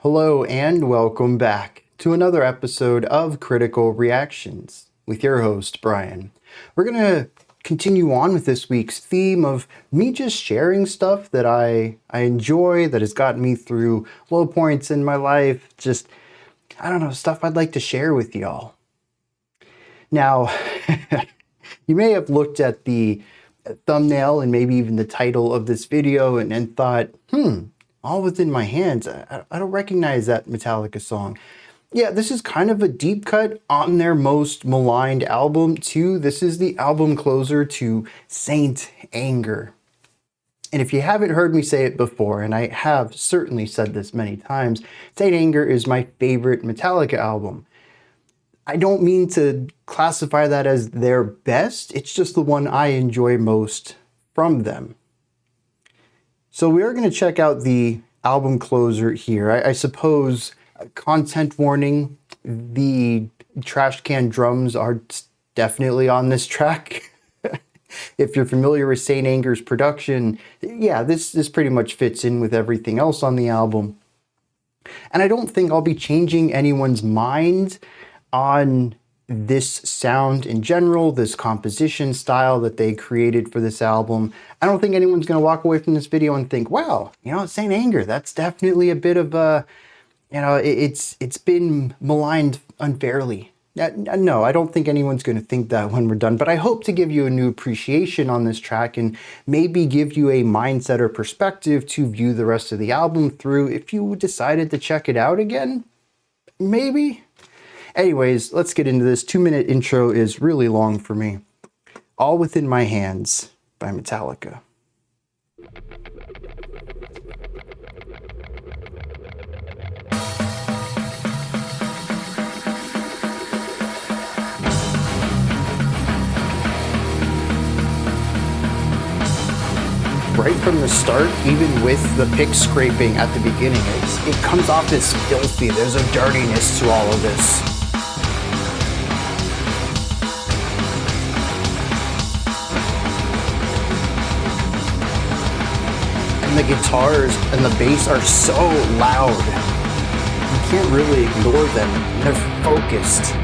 Hello and welcome back to another episode of Critical Reactions with your host, Bryan. We're going to continue on with this week's theme of me just sharing stuff that I enjoy, that has gotten me through low points in my life, just, I don't know, stuff I'd like to share with y'all. Now, you may have looked at the thumbnail and maybe even the title of this video and thought, All Within My Hands. I don't recognize that Metallica song. Yeah, this is kind of a deep cut on their most maligned album too. This is the album closer to Saint Anger. And if you haven't heard me say it before, and I have certainly said this many times, Saint Anger is my favorite Metallica album. I don't mean to classify that as their best, it's just the one I enjoy most from them. So we are going to check out the album closer here. I suppose, content warning, the trash can drums are definitely on this track. If you're familiar with Saint Anger's production, yeah, this pretty much fits in with everything else on the album. And I don't think I'll be changing anyone's mind on this sound in general, this composition style that they created for this album. I don't think anyone's going to walk away from this video and think, wow, Saint Anger, that's definitely a bit of a, it's been maligned unfairly. No, I don't think anyone's going to think that when we're done, but I hope to give you a new appreciation on this track and maybe give you a mindset or perspective to view the rest of the album through if you decided to check it out again, maybe. Anyways, let's get into this. 2-minute intro is really long for me. All Within My Hands by Metallica. Right from the start, even with the pick scraping at the beginning, it comes off as filthy. There's a dirtiness to all of this. And the guitars and the bass are so loud. You can't really ignore them. They're focused.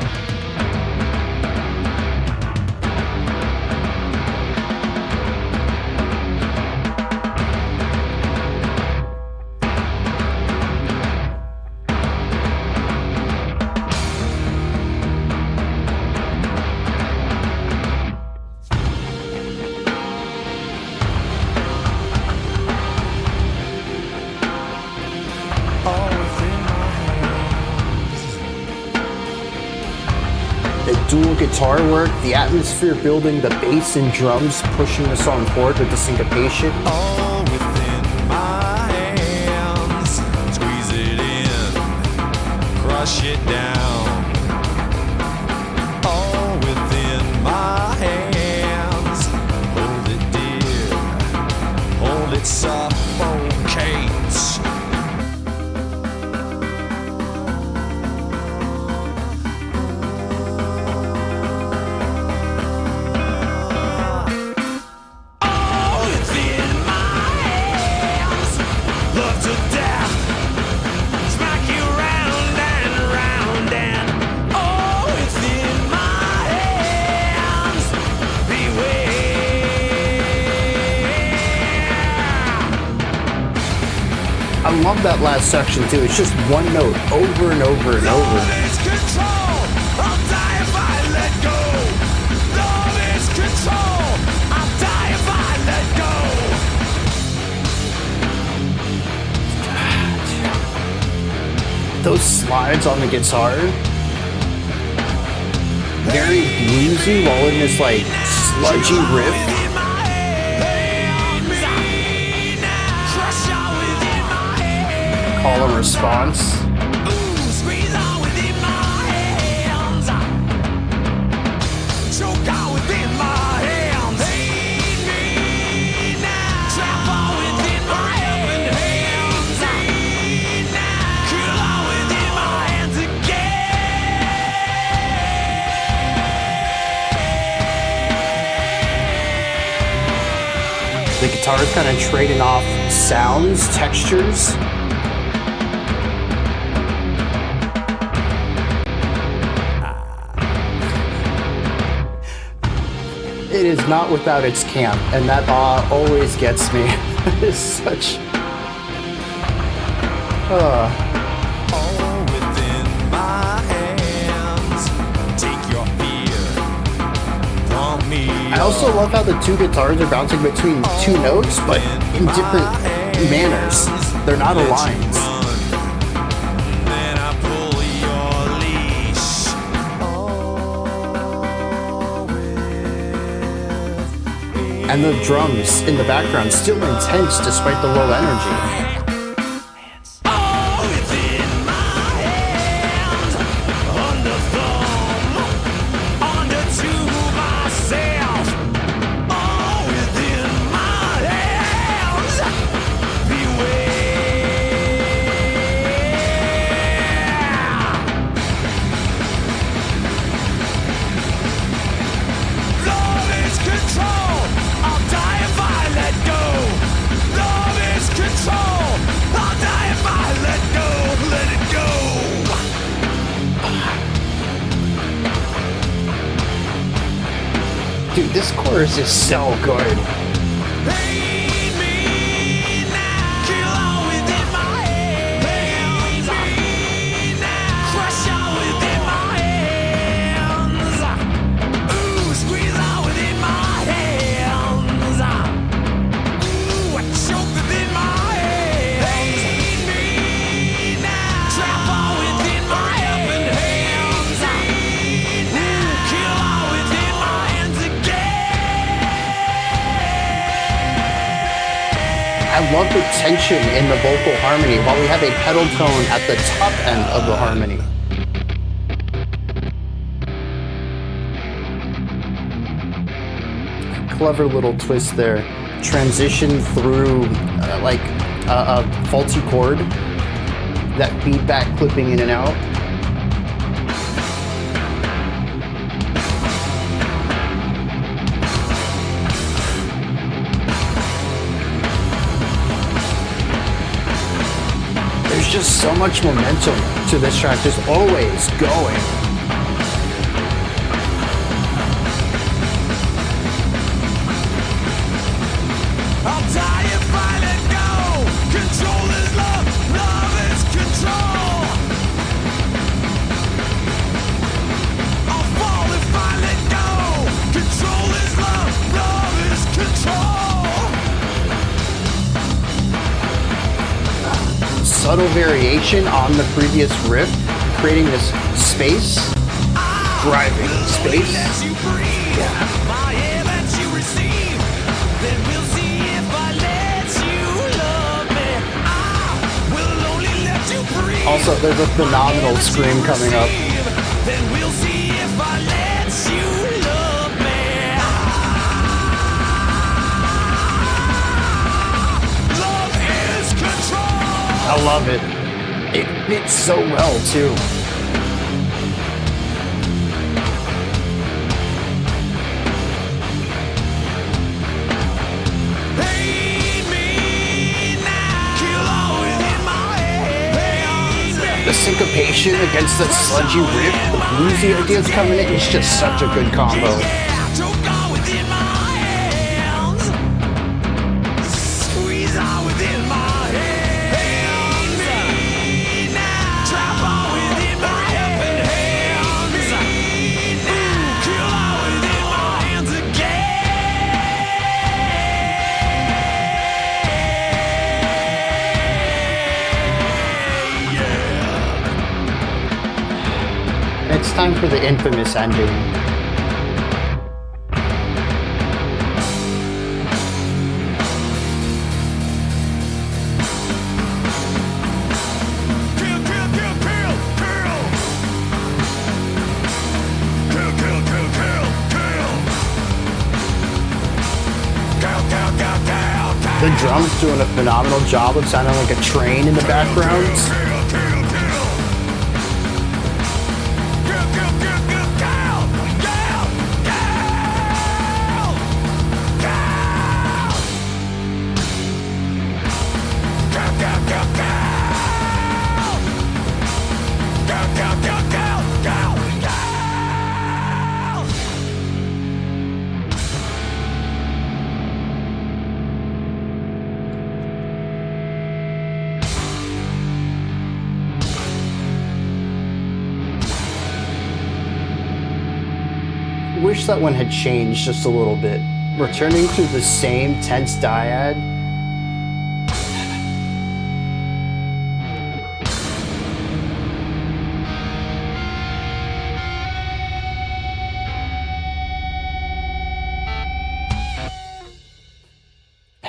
The dual guitar work, the atmosphere building, the bass and drums pushing the song forward with the syncopation. All within my hands, squeeze it in, crush it down. All within my hands, hold it dear, hold it suffocates. I love that last section too. It's just one note over and over and over. Love is control. I'll die if I let go. Love is control. I'll die if I let go. Those slides on the guitar, very bluesy while in this like sludgy riff. Call and response. Squeeze all within my hands. Choke all within my hands. Hate me now. Trap all within my hands. Kill all within my hands again. The guitar is kind of trading off sounds, textures. is not without its camp, and that always gets me. It's such... All within my hands. Take your fear from me. I also love how the two guitars are bouncing between two notes, but in different manners. They're not aligned. Then I pull your leash. And the drums in the background still intense despite the low energy. All within my hands. Under thumb. Under to myself. All within my hands. Love is control. I'll die if I let go. Love is control. I'll die if I let go. Let it go. Dude, this chorus is so good. Pain me now. Kill all within my hands. Pain me now. Crush all within my hands. Ooh, squeeze all within my hands. Ooh, I choke within my hands. Pain me now. Trap all within my hands. Ooh, kill all within my hands again. I love the tension in the vocal harmony while we have a pedal tone at the top end of the harmony. Clever little twist there. Transition through like a faulty chord. That feedback clipping in and out. There's just so much momentum to this track, just always going. I'll die if I let go. Control is love. Love is control. I'll fall if I let go. Control is love. Love is control. Subtle variation on the previous riff, creating this space, driving space. Let you breathe. My air that you receive. Then we'll see if I let you love me. I will only let you breathe. Also, there's a phenomenal scream coming up. Then we'll see if I let you love me. Love is control. I love it. It fits so well, too. Pain me now. Kill all within my head. The syncopation against the sludgy riff, the bluesy ideas coming in, it's just such a good combo. Yeah, choke all within my hands. Squeeze all within my hands. Pain me now. Trap all within my hands. Ooh, kill all within my hands again. Yeah. It's time for the infamous ending. Kill, kill, kill, kill, kill. Kill, kill, kill, kill, kill. Kill, kill, kill, kill, kill. The drums doing a phenomenal job of sounding like a train in the background. Kill, kill, kill, kill. Kill, kill, kill, kill, kill. Kill, kill. Kill. Kill, kill, kill, kill. Kill, kill, kill, kill, kill, kill. Wish that one had changed just a little bit. Returning to the same tense dyad.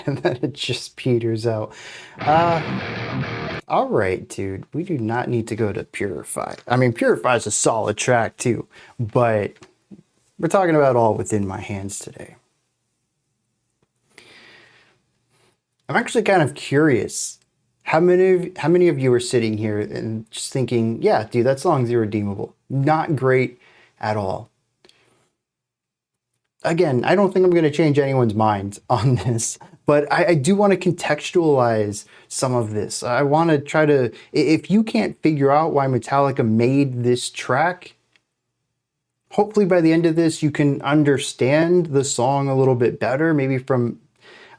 And then it just peters out. All right, dude. We do not need to go to Purify. I mean, Purify is a solid track too, but we're talking about All Within My Hands today. I'm actually kind of curious. How many of you are sitting here and just thinking, yeah, dude, that song's irredeemable. Not great at all. Again, I don't think I'm going to change anyone's mind on this, but I do want to contextualize some of this. I want to try to, if you can't figure out why Metallica made this track, hopefully by the end of this, you can understand the song a little bit better, maybe from,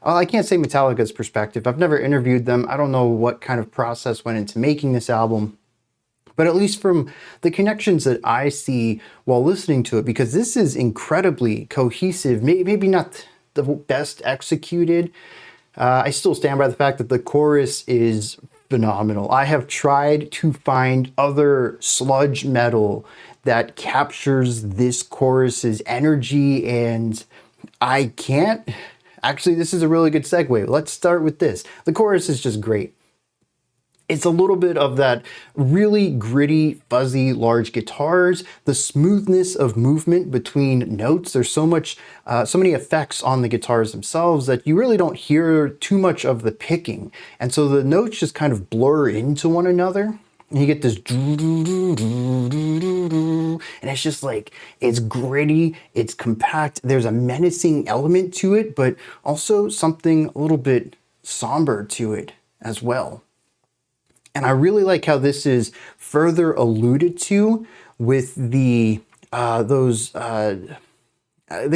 well, I can't say Metallica's perspective. I've never interviewed them. I don't know what kind of process went into making this album. But at least from the connections that I see while listening to it, because this is incredibly cohesive, maybe not the best executed. I still stand by the fact that the chorus is phenomenal. I have tried to find other sludge metal that captures this chorus's energy, and I can't. Actually, this is a really good segue. Let's start with this. The chorus is just great. It's a little bit of that really gritty, fuzzy, large guitars, the smoothness of movement between notes. There's so many effects on the guitars themselves that you really don't hear too much of the picking. And so the notes just kind of blur into one another. And you get this, and it's just like, it's gritty, it's compact. There's a menacing element to it, but also something a little bit somber to it as well. And I really like how this is further alluded to with the they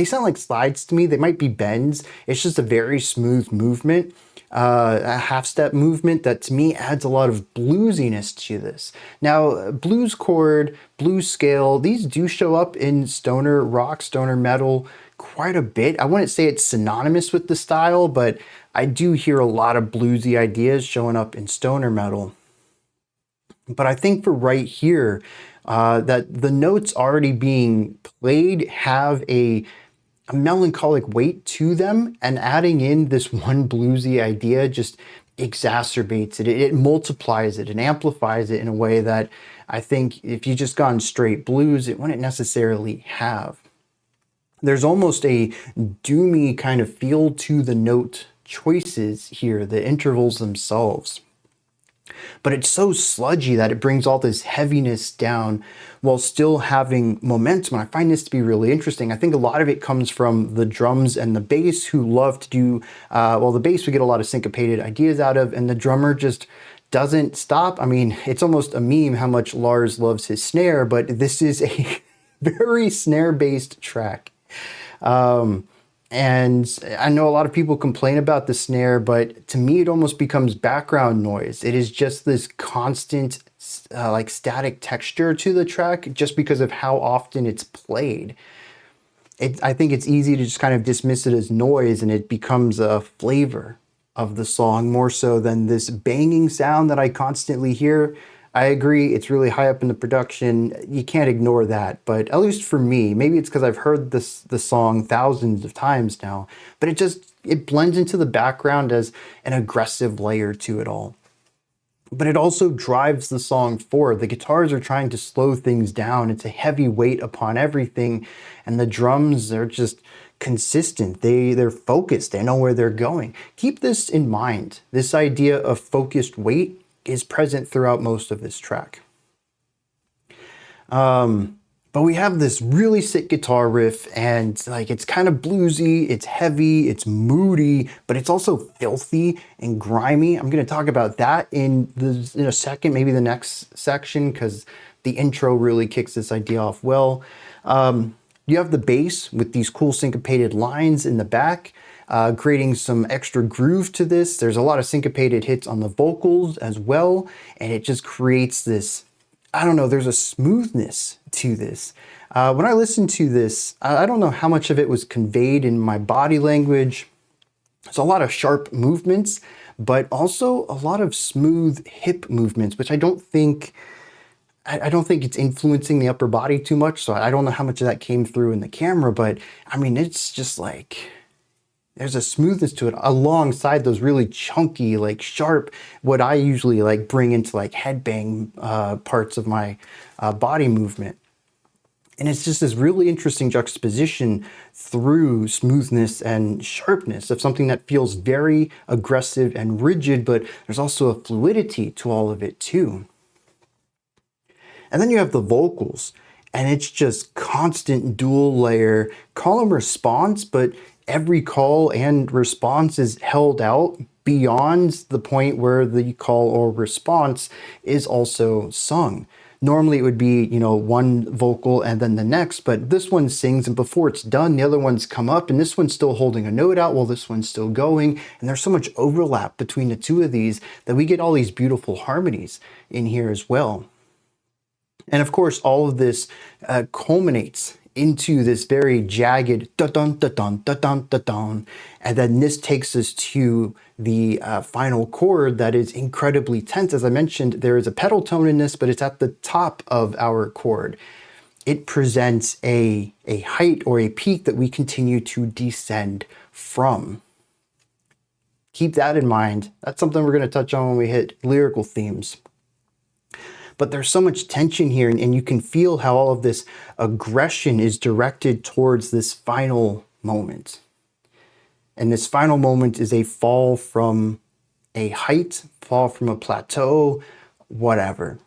sound like slides to me. They might be bends. It's just a very smooth movement, a half-step movement that to me adds a lot of bluesiness to this. Now, blues chord, blues scale, these do show up in stoner rock, stoner metal quite a bit. I wouldn't say it's synonymous with the style, but I do hear a lot of bluesy ideas showing up in stoner metal. But I think for right here, that the notes already being played have a melancholic weight to them, and adding in this one bluesy idea just exacerbates it. It multiplies it and amplifies it in a way that I think if you just gone straight blues, it wouldn't necessarily have. There's almost a doomy kind of feel to the note choices here, the intervals themselves. But it's so sludgy that it brings all this heaviness down while still having momentum. I find this to be really interesting. I think a lot of it comes from the drums and the bass, who love to do, the bass we get a lot of syncopated ideas out of, and the drummer just doesn't stop. I mean, it's almost a meme how much Lars loves his snare, but this is a very snare-based track. And I know a lot of people complain about the snare, but to me, it almost becomes background noise. It is just this constant, like static texture to the track just because of how often it's played. I think it's easy to just kind of dismiss it as noise, and it becomes a flavor of the song more so than this banging sound that I constantly hear. I agree, it's really high up in the production. You can't ignore that, but at least for me, maybe it's because I've heard the song thousands of times now, but it blends into the background as an aggressive layer to it all. But it also drives the song forward. The guitars are trying to slow things down. It's a heavy weight upon everything, and the drums are just consistent. They're focused. They know where they're going. Keep this in mind. This idea of focused weight is present throughout most of this track. But we have this really sick guitar riff, and like it's kind of bluesy, it's heavy, it's moody, but it's also filthy and grimy. I'm going to talk about that in a second, maybe the next section, because the intro really kicks this idea off well. You have the bass with these cool syncopated lines in the back, creating some extra groove to this. There's a lot of syncopated hits on the vocals as well, and it just creates this, I don't know, there's a smoothness to this. When I listened to this, I don't know how much of it was conveyed in my body language. There's a lot of sharp movements, but also a lot of smooth hip movements, which I don't think it's influencing the upper body too much. So I don't know how much of that came through in the camera, but I mean, it's just like there's a smoothness to it alongside those really chunky, like sharp, what I usually like bring into like headbang parts of my body movement. And it's just this really interesting juxtaposition through smoothness and sharpness of something that feels very aggressive and rigid, but there's also a fluidity to all of it too. And then you have the vocals, and it's just constant dual layer, call and response, but every call and response is held out beyond the point where the call or response is also sung. Normally it would be, one vocal and then the next, but this one sings and before it's done, the other one's come up and this one's still holding a note out while this one's still going. And there's so much overlap between the two of these that we get all these beautiful harmonies in here as well. And of course, all of this culminates into this very jagged da-dun, da-dun, da-dun, da-dun. And then this takes us to the final chord that is incredibly tense. As I mentioned, there is a pedal tone in this, but it's at the top of our chord. It presents a height or a peak that we continue to descend from. Keep that in mind. That's something we're going to touch on when we hit lyrical themes. But there's so much tension here, and you can feel how all of this aggression is directed towards this final moment. And this final moment is a fall from a height, fall from a plateau, whatever.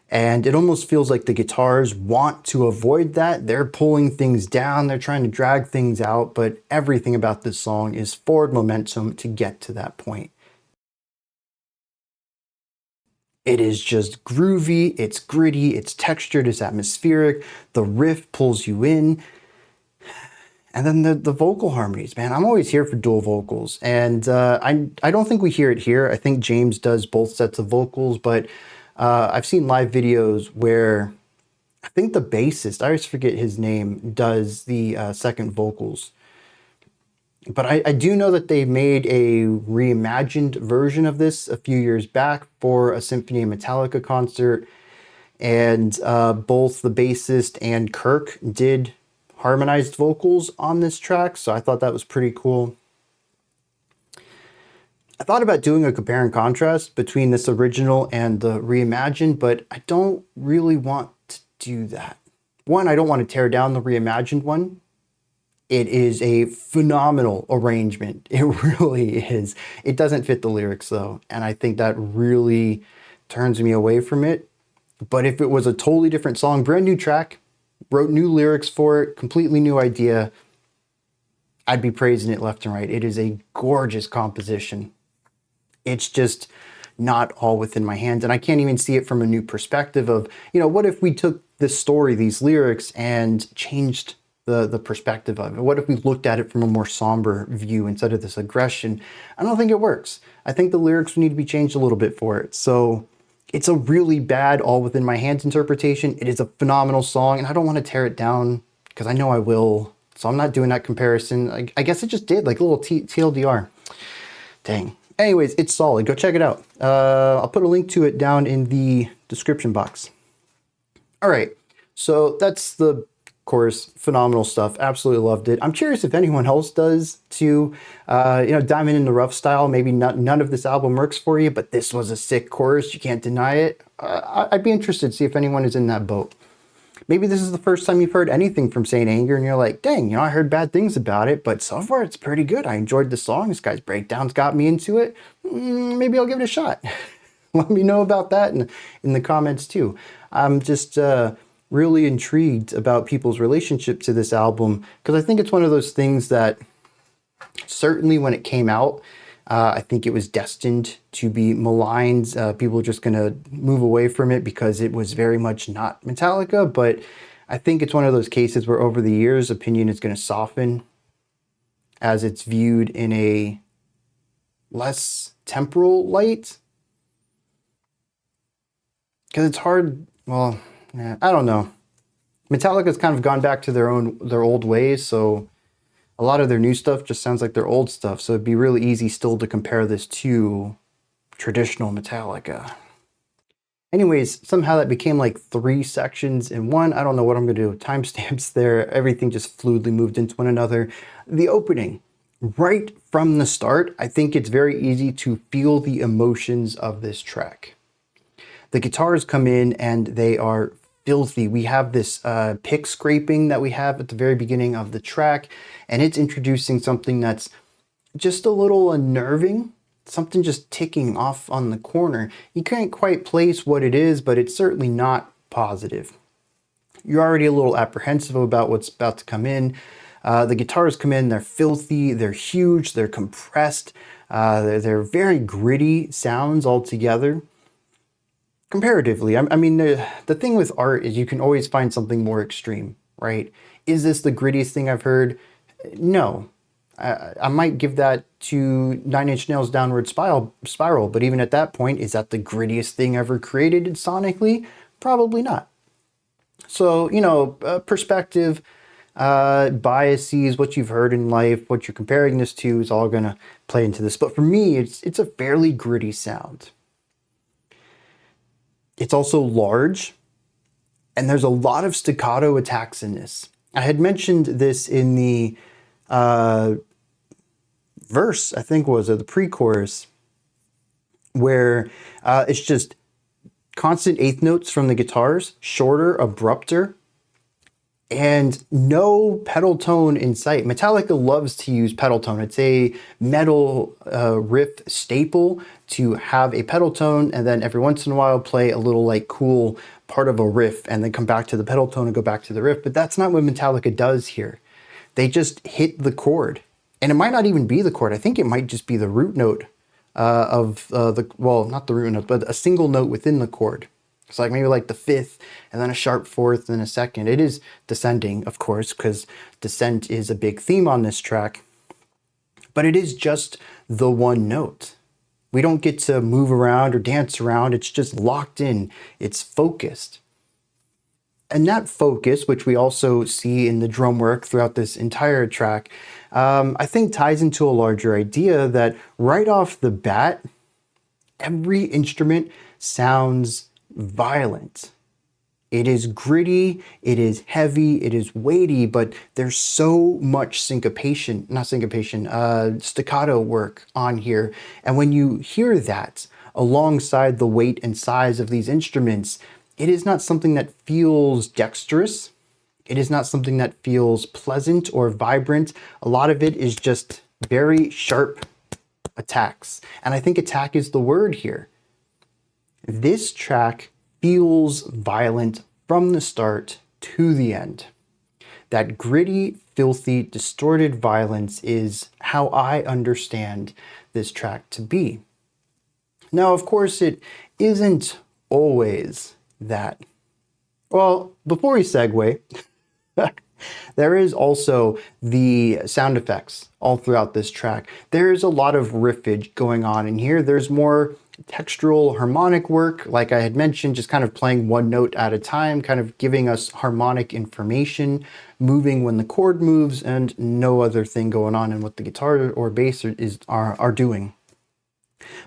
And it almost feels like the guitars want to avoid that. They're pulling things down, they're trying to drag things out, but everything about this song is forward momentum to get to that point. It is just groovy, it's gritty, it's textured, it's atmospheric, the riff pulls you in. And then the vocal harmonies, man, I'm always here for dual vocals. And I don't think we hear it here. I think James does both sets of vocals, but I've seen live videos where I think the bassist, I always forget his name, does the second vocals. But I do know that they made a reimagined version of this a few years back for a Symphony of Metallica concert. And both the bassist and Kirk did harmonized vocals on this track. So I thought that was pretty cool. I thought about doing a compare and contrast between this original and the reimagined, but I don't really want to do that. One, I don't want to tear down the reimagined one. It is a phenomenal arrangement. It really is. It doesn't fit the lyrics though, and I think that really turns me away from it. But if it was a totally different song, brand new track, wrote new lyrics for it, completely new idea, I'd be praising it left and right. It is a gorgeous composition. It's just not all within my hands, and I can't even see it from a new perspective of, what if we took this story, these lyrics, and changed the perspective of it? What if we looked at it from a more somber view instead of this aggression? I don't think it works. I think the lyrics need to be changed a little bit for it. So it's a really bad all within my hands interpretation. It is a phenomenal song, and I don't want to tear it down because I know I will. So I'm not doing that comparison. I guess it just did, like a little TLDR. Dang. Anyways, it's solid. Go check it out. I'll put a link to it down in the description box. All right. So that's the chorus. Phenomenal stuff. Absolutely loved it. I'm curious if anyone else does too. Diamond in the Rough style. Maybe none of this album works for you, but this was a sick chorus. You can't deny it. I'd be interested to see if anyone is in that boat. Maybe this is the first time you've heard anything from Saint Anger and you're like, dang, I heard bad things about it, but so far it's pretty good. I enjoyed the song. This guy's breakdowns got me into it. Maybe I'll give it a shot. Let me know about that in the comments too. I'm just really intrigued about people's relationship to this album because I think it's one of those things that certainly when it came out, I think it was destined to be maligned. People are just going to move away from it because it was very much not Metallica. But I think it's one of those cases where over the years, opinion is going to soften as it's viewed in a less temporal light. Because it's hard, I don't know. Metallica's kind of gone back to their old ways, so a lot of their new stuff just sounds like their old stuff. So it'd be really easy still to compare this to traditional Metallica. Anyways, somehow that became like 3 sections in one. I don't know what I'm going to do with timestamps there. Everything just fluidly moved into one another. The opening, right from the start, I think it's very easy to feel the emotions of this track. The guitars come in and they are filthy. We have this pick scraping that we have at the very beginning of the track, and it's introducing something that's just a little unnerving. Something just ticking off on the corner. You can't quite place what it is, but it's certainly not positive. You're already a little apprehensive about what's about to come in. The guitars come in, they're filthy, they're huge, they're compressed, they're very gritty sounds altogether. Comparatively, I mean, the thing with art is you can always find something more extreme, right? Is this the grittiest thing I've heard? No. I might give that to Nine Inch Nails' Downward Spiral, but even at that point, is that the grittiest thing ever created sonically? Probably not. So, perspective, biases, what you've heard in life, what you're comparing this to is all going to play into this. But for me, it's a fairly gritty sound. It's also large, and there's a lot of staccato attacks in this. I had mentioned this in the verse, I think was, or the pre-chorus, where it's just constant eighth notes from the guitars, shorter, abrupter, and no pedal tone in sight. Metallica loves to use pedal tone. It's a metal riff staple to have a pedal tone and then every once in a while play a little like cool part of a riff and then come back to the pedal tone and go back to the riff. But that's not what Metallica does here. They just hit the chord. And it might not even be the chord. I think it might just be the root note of not the root note, but a single note within the chord. It's like maybe like the fifth and then a sharp fourth and a second. It is descending, of course, because descent is a big theme on this track. But it is just the one note. We don't get to move around or dance around. It's just locked in. It's focused. And that focus, which we also see in the drum work throughout this entire track, I think ties into a larger idea that right off the bat, every instrument sounds violent. It is gritty, it is heavy, it is weighty, but there's so much staccato work on here. And when you hear that alongside the weight and size of these instruments, it is not something that feels dexterous. It is not something that feels pleasant or vibrant. A lot of it is just very sharp attacks. And I think attack is the word here. This track feels violent from the start to the end. That gritty, filthy, distorted violence is how I understand this track to be. Now, of course, it isn't always that. Well, before we segue, there is also the sound effects all throughout this track. There's a lot of riffage going on in here. There's more textural harmonic work, like I had mentioned, just kind of playing one note at a time, kind of giving us harmonic information, moving when the chord moves, and no other thing going on in what the guitar or bass are doing.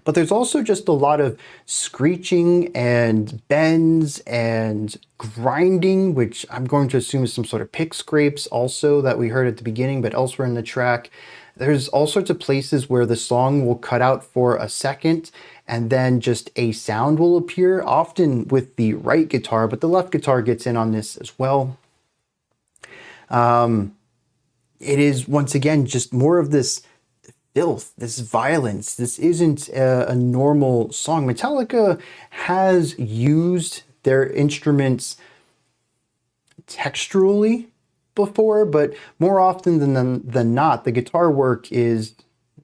But there's also just a lot of screeching and bends and grinding, which I'm going to assume is some sort of pick scrapes also that we heard at the beginning, but elsewhere in the track. There's all sorts of places where the song will cut out for a second and then just a sound will appear, often with the right guitar, but the left guitar gets in on this as well. It is, once again, just more of this filth, this violence. This isn't a normal song. Metallica has used their instruments texturally before, but more often than not, the guitar work is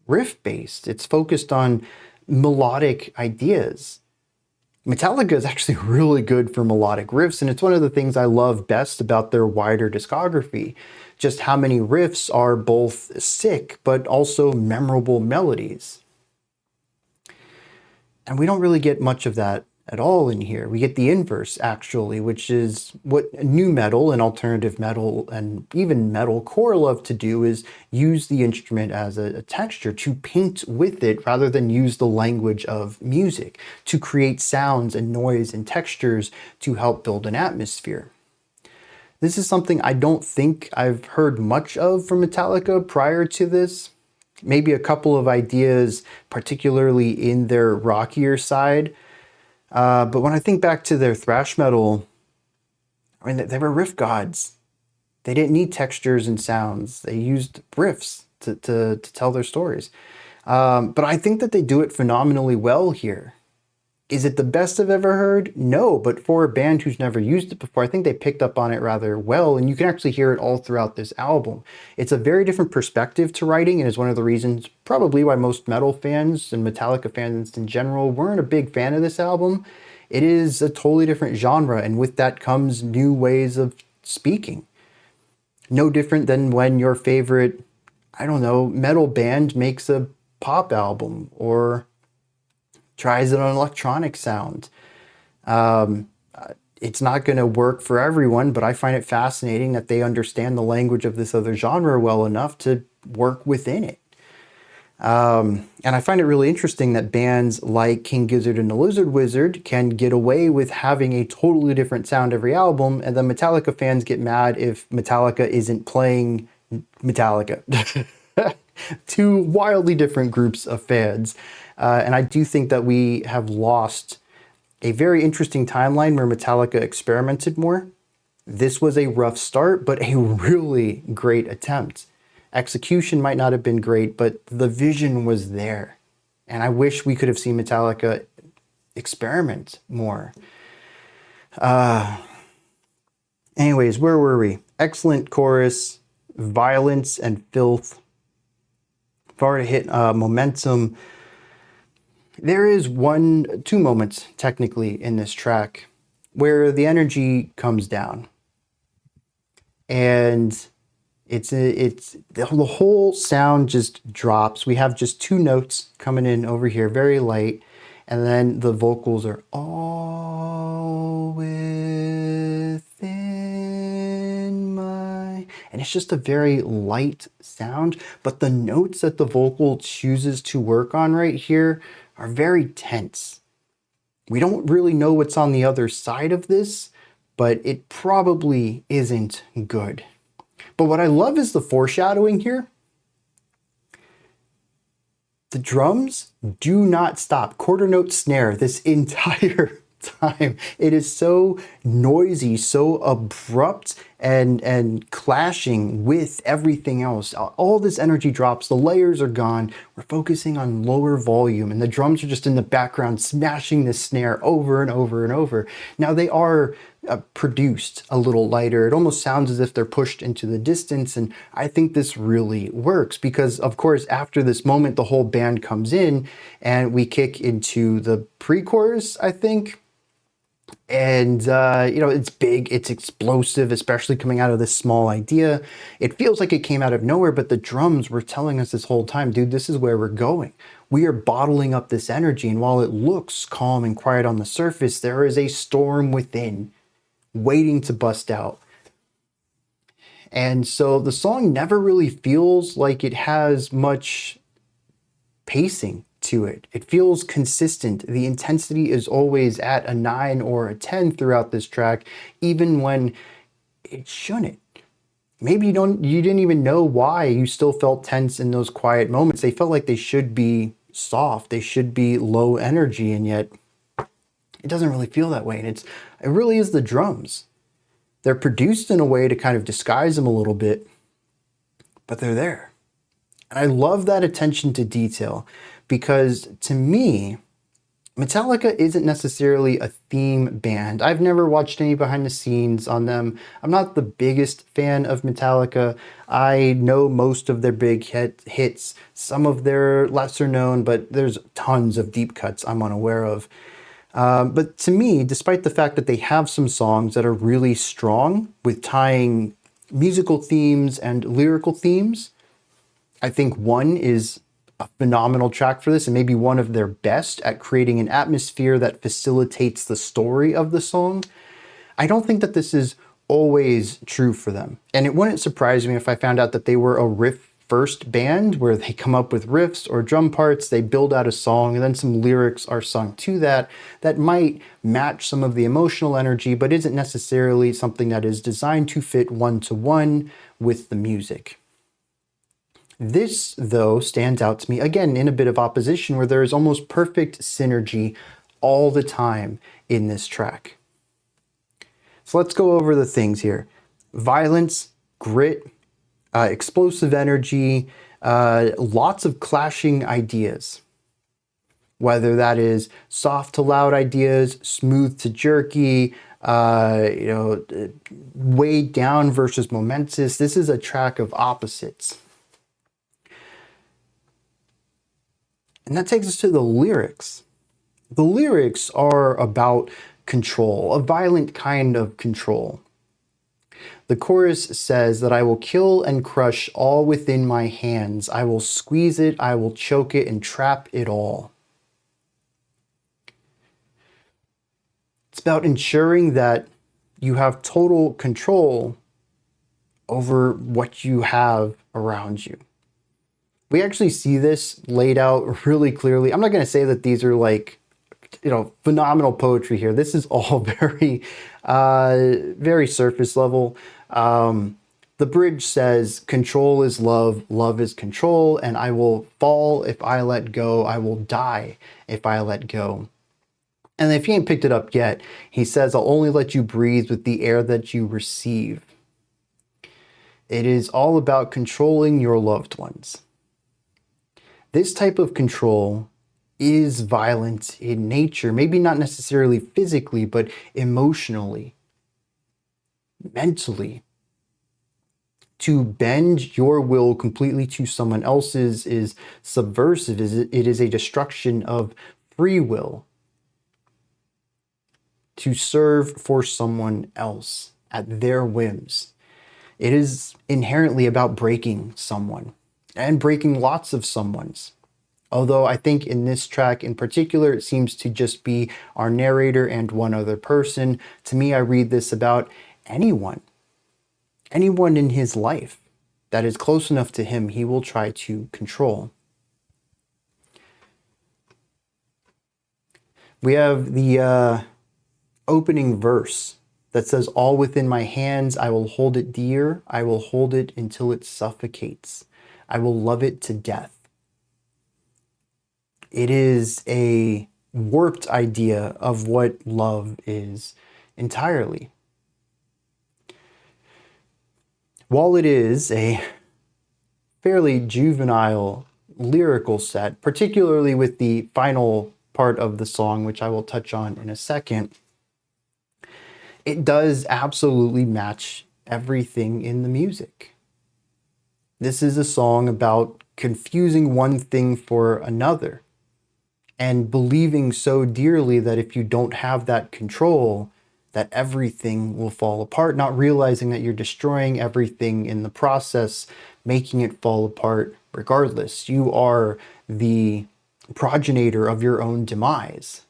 riff-based. It's focused on melodic ideas. Metallica is actually really good for melodic riffs, and it's one of the things I love best about their wider discography. Just how many riffs are both sick, but also memorable melodies. And we don't really get much of that at all in here. We get the inverse, actually, which is what new metal and alternative metal and even metalcore love to do, is use the instrument as a texture to paint with it rather than use the language of music to create sounds and noise and textures to help build an atmosphere. This is something I don't think I've heard much of from Metallica prior to this. Maybe a couple of ideas, particularly in their rockier side. But when I think back to their thrash metal, I mean, they were riff gods. They didn't need textures and sounds. They used riffs to tell their stories. But I think that they do it phenomenally well here. Is it the best I've ever heard? No, but for a band who's never used it before, I think they picked up on it rather well, and you can actually hear it all throughout this album. It's a very different perspective to writing, and is one of the reasons probably why most metal fans and Metallica fans in general weren't a big fan of this album. It is a totally different genre, and with that comes new ways of speaking. No different than when your favorite, I don't know, metal band makes a pop album or tries an electronic sound. It's not going to work for everyone, but I find it fascinating that they understand the language of this other genre well enough to work within it. And I find it really interesting that bands like King Gizzard and the Lizard Wizard can get away with having a totally different sound every album, and then Metallica fans get mad if Metallica isn't playing Metallica. Two wildly different groups of fans. And I do think that we have lost a very interesting timeline where Metallica experimented more. This was a rough start, but a really great attempt. Execution might not have been great, but the vision was there. And I wish we could have seen Metallica experiment more. Anyways, where were we? Excellent chorus, violence and filth. Far to hit momentum. There is two moments technically in this track where the energy comes down, and it's the whole sound just drops. We have just two notes coming in over here, very light, and then the vocals are all within my, and it's just a very light sound, but the notes that the vocal chooses to work on right here are very tense. We don't really know what's on the other side of this, but it probably isn't good. But what I love is the foreshadowing here. The drums do not stop. Quarter note snare this entire time. It is so noisy, so abrupt, and clashing with everything else. All this energy drops, the layers are gone. We're focusing on lower volume, and the drums are just in the background smashing this snare over and over and over. Now they are produced a little lighter. It almost sounds as if they're pushed into the distance, and I think this really works because, of course, after this moment, the whole band comes in and we kick into the pre-chorus, I think. And, it's big, it's explosive, especially coming out of this small idea. It feels like it came out of nowhere, but the drums were telling us this whole time, dude, this is where we're going. We are bottling up this energy, and while it looks calm and quiet on the surface, there is a storm within waiting to bust out. And so the song never really feels like it has much pacing to it. It feels consistent. The intensity is always at a 9 or a 10 throughout this track, even when it shouldn't. Maybe you didn't even know why you still felt tense in those quiet moments. They felt like they should be soft, they should be low energy, and yet it doesn't really feel that way. And it really is the drums. They're produced in a way to kind of disguise them a little bit, but they're there. And I love that attention to detail, because to me, Metallica isn't necessarily a theme band. I've never watched any behind the scenes on them. I'm not the biggest fan of Metallica. I know most of their big hits, some of their lesser known, but there's tons of deep cuts I'm unaware of. But to me, despite the fact that they have some songs that are really strong with tying musical themes and lyrical themes, I think one is a phenomenal track for this, and maybe one of their best at creating an atmosphere that facilitates the story of the song. I don't think that this is always true for them. And it wouldn't surprise me if I found out that they were a riff first band where they come up with riffs or drum parts, they build out a song, and then some lyrics are sung to that might match some of the emotional energy, but isn't necessarily something that is designed to fit one-to-one with the music. This, though, stands out to me, again, in a bit of opposition, where there is almost perfect synergy all the time in this track. So let's go over the things here. Violence, grit, explosive energy, lots of clashing ideas. Whether that is soft to loud ideas, smooth to jerky, weighed down versus momentous. This is a track of opposites. And that takes us to the lyrics. The lyrics are about control, a violent kind of control. The chorus says that I will kill and crush all within my hands. I will squeeze it, I will choke it, and trap it all. It's about ensuring that you have total control over what you have around you. We actually see this laid out really clearly. I'm not going to say that these are like, phenomenal poetry here. This is all very, very surface level. The bridge says, control is love, love is control, and I will fall if I let go, I will die if I let go. And if you ain't picked it up yet, he says, I'll only let you breathe with the air that you receive. It is all about controlling your loved ones. This type of control is violent in nature, maybe not necessarily physically, but emotionally, mentally. To bend your will completely to someone else's is subversive. It is a destruction of free will. To serve for someone else at their whims. It is inherently about breaking someone, and breaking lots of someone's. Although I think in this track in particular, it seems to just be our narrator and one other person. To me, I read this about anyone in his life that is close enough to him, he will try to control. We have the opening verse that says, all within my hands, I will hold it dear. I will hold it until it suffocates. I will love it to death. It is a warped idea of what love is entirely. While it is a fairly juvenile lyrical set, particularly with the final part of the song, which I will touch on in a second, it does absolutely match everything in the music. This is a song about confusing one thing for another and believing so dearly that if you don't have that control, that everything will fall apart, not realizing that you're destroying everything in the process, making it fall apart regardless. You are the progenitor of your own demise.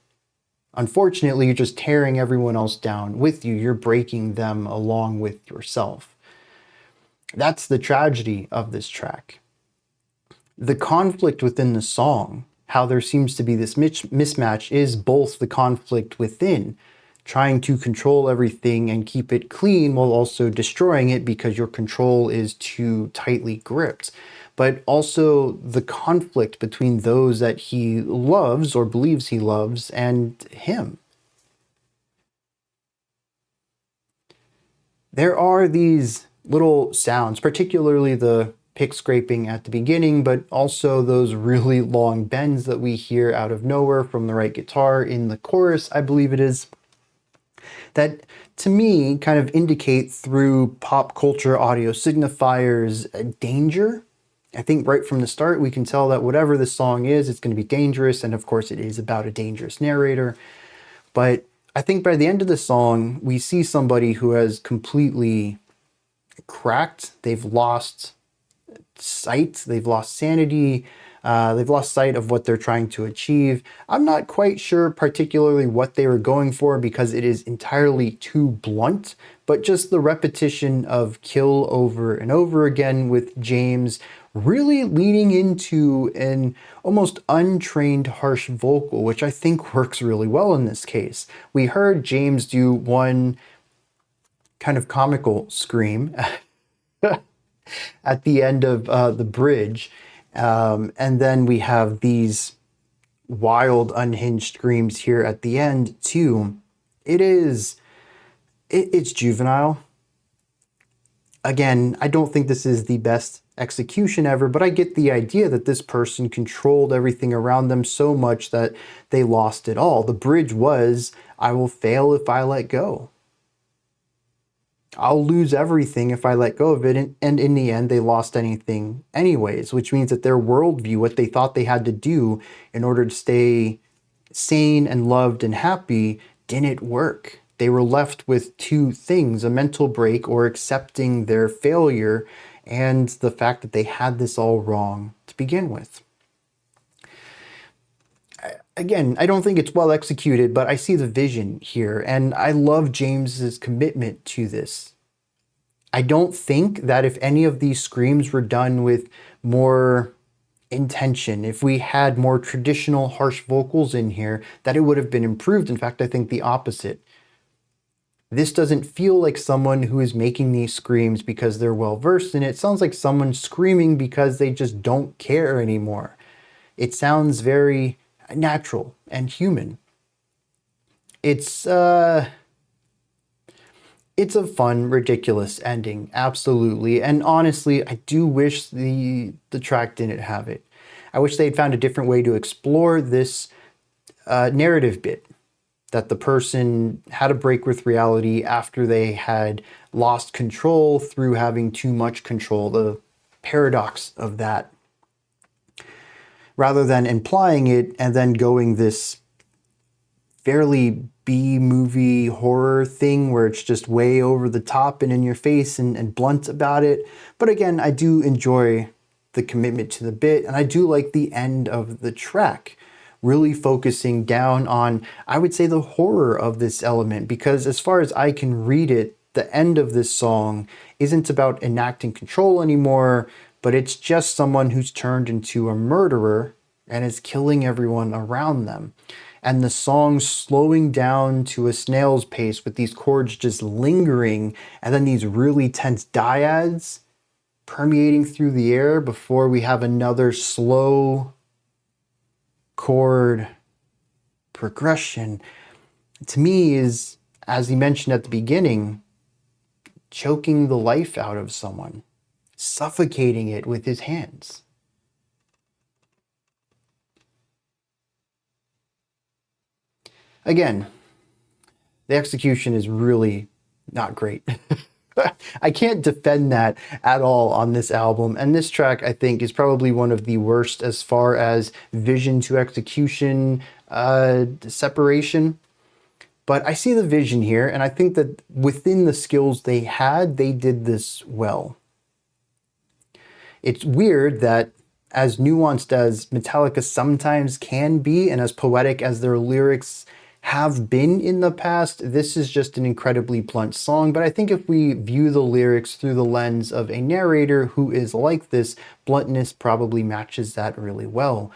Unfortunately, you're just tearing everyone else down with you. You're breaking them along with yourself. That's the tragedy of this track. The conflict within the song, how there seems to be this mismatch, is both the conflict within, trying to control everything and keep it clean while also destroying it because your control is too tightly gripped, but also the conflict between those that he loves or believes he loves and him. There are these little sounds, particularly the pick scraping at the beginning, but also those really long bends that we hear out of nowhere from the right guitar in the chorus, I believe it is, that to me kind of indicate through pop culture audio signifiers danger. I think right from the start we can tell that whatever the song is, it's going to be dangerous, and of course it is about a dangerous narrator. But I think by the end of the song, we see somebody who has completely cracked. They've lost sight, they've lost sanity, They've lost sight of what they're trying to achieve. I'm not quite sure particularly what they were going for because it is entirely too blunt, but just the repetition of kill over and over again with James really leaning into an almost untrained harsh vocal, which I think works really well in this case. We heard James do one kind of comical scream at the end of the bridge. And then we have these wild, unhinged screams here at the end too. It's juvenile. Again, I don't think this is the best execution ever, but I get the idea that this person controlled everything around them so much that they lost it all. The bridge was, I will fail if I let go. I'll lose everything if I let go of it. And in the end, they lost anything anyways, which means that their worldview, what they thought they had to do in order to stay sane and loved and happy, didn't work. They were left with two things, a mental break or accepting their failure and the fact that they had this all wrong to begin with. Again, I don't think it's well executed, but I see the vision here, and I love James's commitment to this. I don't think that if any of these screams were done with more intention, if we had more traditional harsh vocals in here, that it would have been improved. In fact, I think the opposite. This doesn't feel like someone who is making these screams because they're well versed in it. It sounds like someone screaming because they just don't care anymore. It sounds very natural and human. It's a fun, ridiculous ending, absolutely. And honestly, I do wish the track didn't have it. I wish they'd found a different way to explore this narrative bit, that the person had a break with reality after they had lost control through having too much control, the paradox of that, rather than implying it and then going this fairly B-movie horror thing where it's just way over the top and in your face and blunt about it. But again, I do enjoy the commitment to the bit, and I do like the end of the track, really focusing down on, I would say, the horror of this element, because as far as I can read it, the end of this song isn't about enacting control anymore, but it's just someone who's turned into a murderer and is killing everyone around them. And the song slowing down to a snail's pace with these chords just lingering, and then these really tense dyads permeating through the air before we have another slow chord progression, to me is, as he mentioned at the beginning, choking the life out of someone, suffocating it with his hands. Again, the execution is really not great. I can't defend that at all on this album, and this track, I think, is probably one of the worst as far as vision to execution separation. But I see the vision here, and I think that within the skills they had, they did this well. It's weird that as nuanced as Metallica sometimes can be, and as poetic as their lyrics have been in the past, this is just an incredibly blunt song. But I think if we view the lyrics through the lens of a narrator who is like this, bluntness probably matches that really well.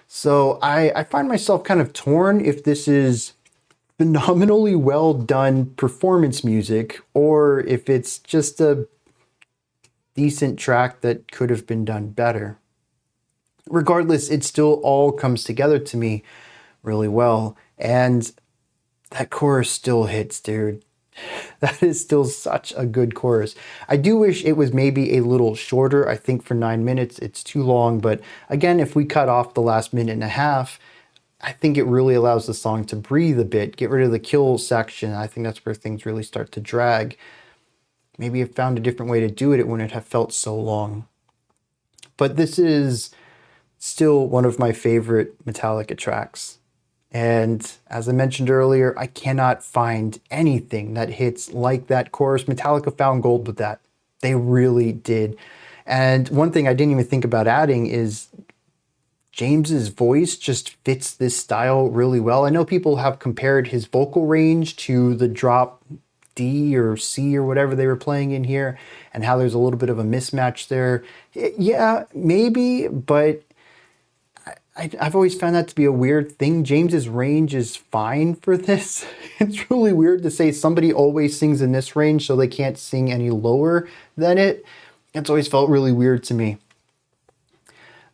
So I find myself kind of torn if this is phenomenally well done performance music or if it's just a decent track that could have been done better. Regardless, it still all comes together to me really well. And that chorus still hits, dude. That is still such a good chorus. I do wish it was maybe a little shorter. I think for 9 minutes, it's too long. But again, if we cut off the last minute and a half, I think it really allows the song to breathe a bit. Get rid of the kill section. I think that's where things really start to drag. Maybe I found a different way to do it. It wouldn't have felt so long. But this is still one of my favorite Metallica tracks. And as I mentioned earlier, I cannot find anything that hits like that chorus. Metallica found gold with that. They really did. And one thing I didn't even think about adding is James's voice just fits this style really well. I know people have compared his vocal range to the drop D or C or whatever they were playing in here, and how there's a little bit of a mismatch there. Yeah, maybe, but I've always found that to be a weird thing. James's range is fine for this. It's really weird to say somebody always sings in this range so they can't sing any lower than it. It's always felt really weird to me.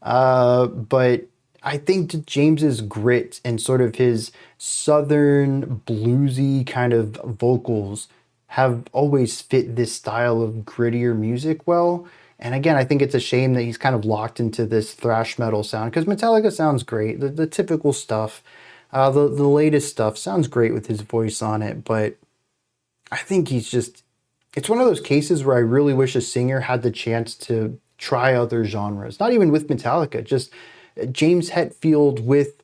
But I think James's grit and sort of his southern bluesy kind of vocals have always fit this style of grittier music well. And again, I think it's a shame that he's kind of locked into this thrash metal sound, because Metallica sounds great. The typical stuff, the latest stuff sounds great with his voice on it. But I think it's one of those cases where I really wish a singer had the chance to try other genres. Not even with Metallica, just James Hetfield with,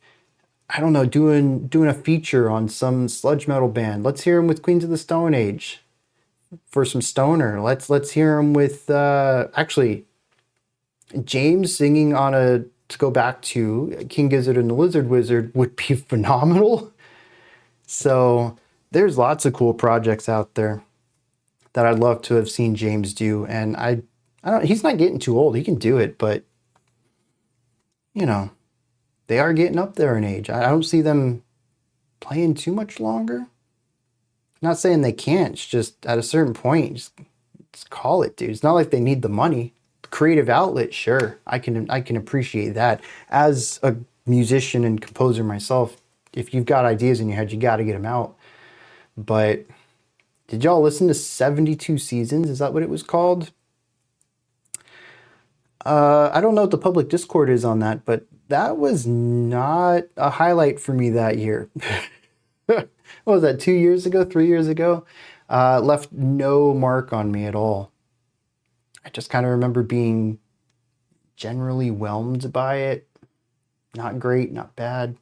I don't know, doing a feature on some sludge metal band. Let's hear him with Queens of the Stone Age for some stoner. Let's hear him with actually James singing on to go back to King Gizzard and the Lizard Wizard would be phenomenal. So there's lots of cool projects out there that I'd love to have seen James do, and I don't. He's not getting too old. He can do it, but you know, they are getting up there in age. I don't see them playing too much longer. Not saying they can't. It's just at a certain point, just call it, dude. It's not like they need the money. Creative outlet, sure. I can appreciate that. As a musician and composer myself, if you've got ideas in your head, you got to get them out. But did y'all listen to 72 Seasons? Is that what it was called? I don't know what the public Discord is on that, but that was not a highlight for me that year. What was that, 2 years ago, 3 years ago? Left no mark on me at all. I just kind of remember being generally whelmed by it. Not great, not bad.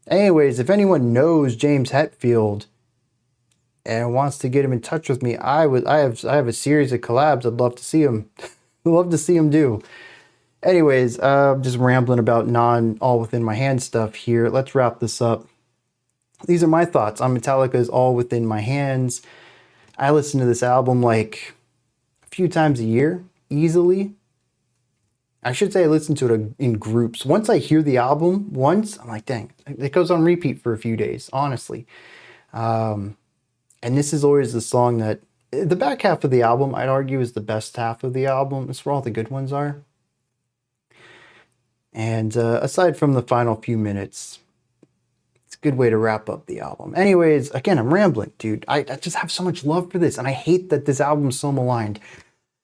Anyways, if anyone knows James Hetfield and wants to get him in touch with me, I have a series of collabs I'd love to see him. Love to see him do. Anyways, just rambling about all within my hand stuff here. Let's wrap this up. These are my thoughts on Metallica's All Within My Hands. I listen to this album like a few times a year, easily. I should say I listen to it in groups. Once I hear the album once, I'm like, dang, it goes on repeat for a few days, honestly. And this is always the song that, the back half of the album, I'd argue, is the best half of the album. It's where all the good ones are. And aside from the final few minutes, it's a good way to wrap up the album. Anyways, again, I'm rambling, dude. I just have so much love for this, and I hate that this album's so maligned.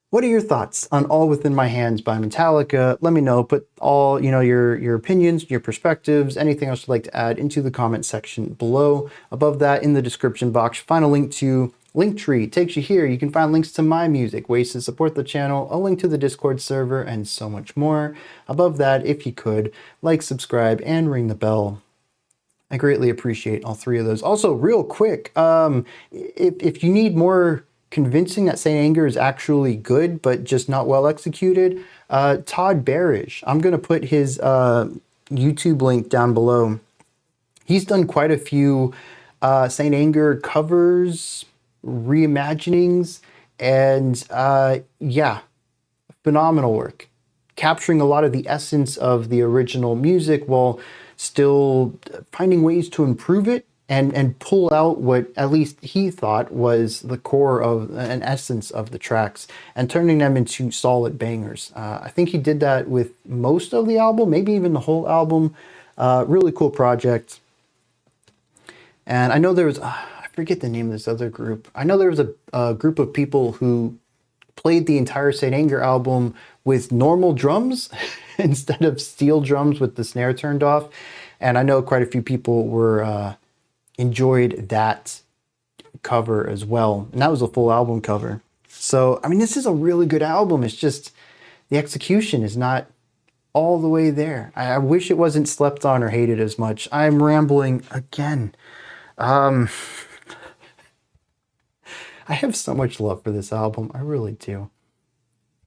What are your thoughts on All Within My Hands by Metallica? Let me know. Put all, your opinions, your perspectives, anything else you'd like to add into the comment section below. Above that, in the description box, find a link to Linktree. Takes you here. You can find links to my music, ways to support the channel, a link to the Discord server, and so much more. Above that, if you could, like, subscribe, and ring the bell. I greatly appreciate all three of those. Also, real quick, if you need more convincing that Saint Anger is actually good, but just not well executed, Todd Barrish, I'm going to put his YouTube link down below. He's done quite a few Saint Anger covers, reimaginings, and yeah, phenomenal work. Capturing a lot of the essence of the original music while still finding ways to improve it and pull out what at least he thought was the core of an essence of the tracks and turning them into solid bangers. I think he did that with most of the album, maybe even the whole album. Really cool project. And I know there was, I forget the name of this other group. I know there was a group of people who played the entire Saint Anger album with normal drums instead of steel drums with the snare turned off. And I know quite a few people were enjoyed that cover as well. And that was a full album cover. So, I mean, this is a really good album. It's just the execution is not all the way there. I wish it wasn't slept on or hated as much. I'm rambling again. I have so much love for this album. I really do.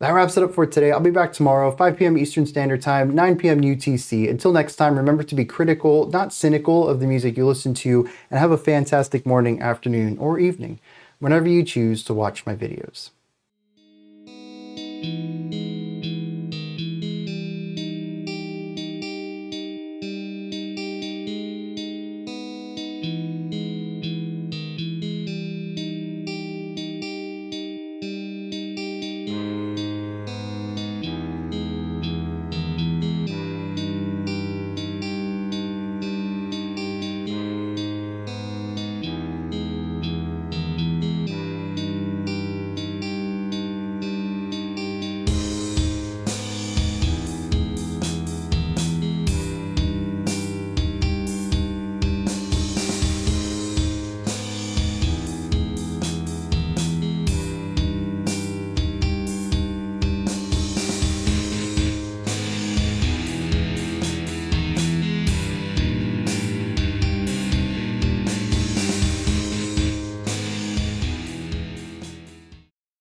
That wraps it up for today. I'll be back tomorrow, 5 p.m. Eastern Standard Time, 9 p.m. UTC. Until next time, remember to be critical, not cynical, of the music you listen to, and have a fantastic morning, afternoon, or evening, whenever you choose to watch my videos.